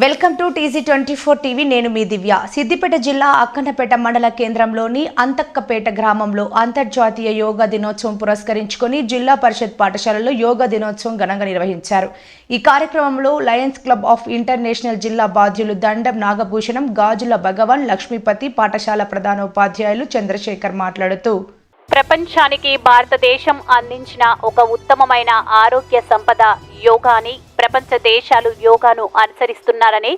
Welcome to TZ24 TV. నేను మీ దివ్య. సిద్దిపేట జిల్లా అక్కన్నపేట మండల కేంద్రంలోని అంతక్కపేట గ్రామంలో అంతర్జాతీయ యోగా దినోత్సవం పురస్కరించుకొని జిల్లా పరిషత్ పాఠశాలలో యోగా దినోత్సవం ఘనంగా నిర్వహించారు. ఈ కార్యక్రమంలో లయన్స్ క్లబ్ ఆఫ్ ఇంటర్నేషనల్ జిల్లా బాధ్యులు దండం నాగభూషణం, గాజుల భగవాన్, లక్ష్మీపతి, పాఠశాల ప్రధానోపాధ్యాయులు చంద్రశేఖర్ మాట్లాడుతూ, ప్రపంచానికి భారతదేశం అందించిన ఒక ఉత్తమమైన ఆరోగ్య సంపద యోగాని ప్రపంచ దేశాలు యోగాను అనుసరిస్తున్నారని,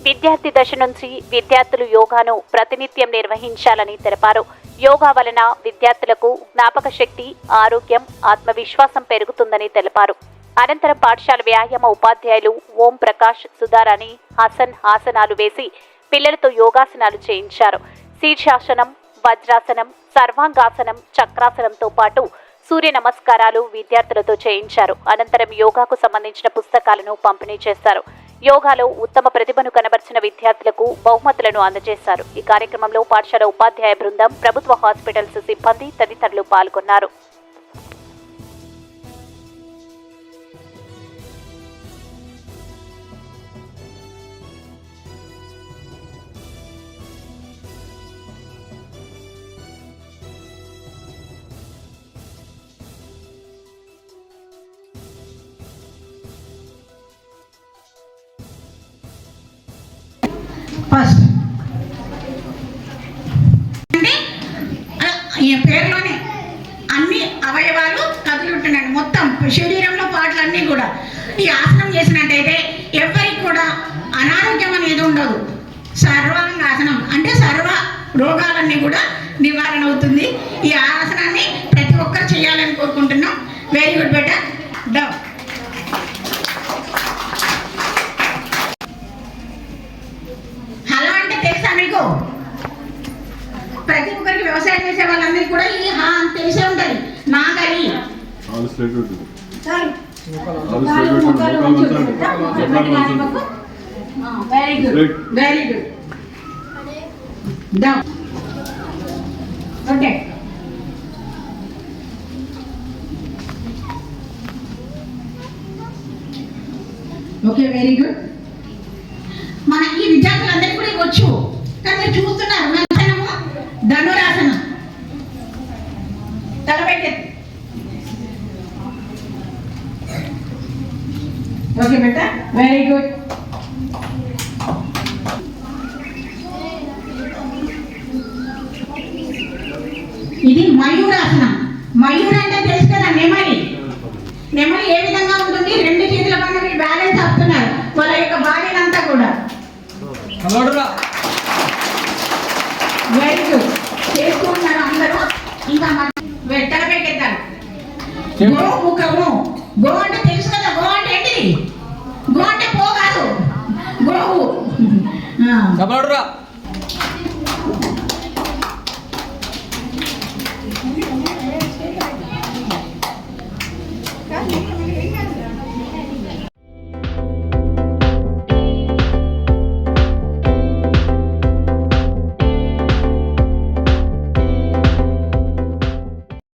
విద్యార్థి దశ నుంచి విద్యార్థులు యోగాను ప్రతినిత్యం నిర్వహించాలని తెలిపారు. యోగా వలన విద్యార్థులకు జ్ఞాపక శక్తి, ఆరోగ్యం, ఆత్మవిశ్వాసం పెరుగుతుందని తెలిపారు. అనంతరం పాఠశాల వ్యాయామ ఉపాధ్యాయులు ఓం ప్రకాష్, సుధారాణి, హసన్ ఆసనాలు వేసి పిల్లలతో యోగాసనాలు చేయించారు. శీర్షాసనం, వజ్రాసనం, సర్వాంగాసనం, చక్రాసనంతో పాటు సూర్య నమస్కారాలు విద్యార్థులతో చేయించారు. అనంతరం యోగాకు సంబంధించిన పుస్తకాలను పంపిణీ చేశారు. యోగాలో ఉత్తమ ప్రతిభను కనబర్చిన విద్యార్థులకు బహుమతులను అందజేశారు. ఈ కార్యక్రమంలో పాఠశాల ఉపాధ్యాయ బృందం, ప్రభుత్వ హాస్పిటల్స్ సిబ్బంది తదితరులు పాల్గొన్నారు. ఫస్ట్ అంటే ఈ పేరులోనే అన్ని అవయవాలు కదులుంటున్నాయి. మొత్తం శరీరంలో పాటలన్నీ కూడా ఈ ఆసనం చేసినట్టయితే ఎవరికి కూడా అనారోగ్యం అనేది ఉండదు. సర్వాంగాసనం అంటే సర్వ రోగాలన్నీ కూడా నివారణ అవుతుంది. ఈ ఆసనాన్ని ప్రతి ఒక్కరు చేయాలని కోరుకుంటున్నాం. వెరీ గుడ్ బేటా. డౌన్. మీకు ప్రతి ఒక్కరికి వ్యవసాయం చేసే వాళ్ళందరికీ కూడా ఈ తెలిసే ఉంటుంది. నాగలి very good, very good. Down. Okay, okay, very good. మన ఈ విద్యార్థులందరికీ కూడా వచ్చు, కానీ మీరు చూస్తున్నారు. మంచనము, ధనురాసనం, తలపెట్టి. ఓకే బేటా, వెరీ గుడ్. ఇది మయూరాసనం. మయూర్ అంటే తెలుసు కదా, నెమలి. నెమలి ఏ విధంగా ఉంటుంది? రెండు చేతుల పైన మీరు బ్యాలెన్స్ అవుతున్నారు వాళ్ళ యొక్క బాడీ అంతా కూడా. వెరీ గుడ్, చేసుకుంటున్నారు అందరూ. ఇంకా తలపెట్టేద్దాం. గో ముఖము. గో అంటే తెలుసు కదా, గో అంటే ఏంటిది? గో అంటే పో కాదు, గోవు.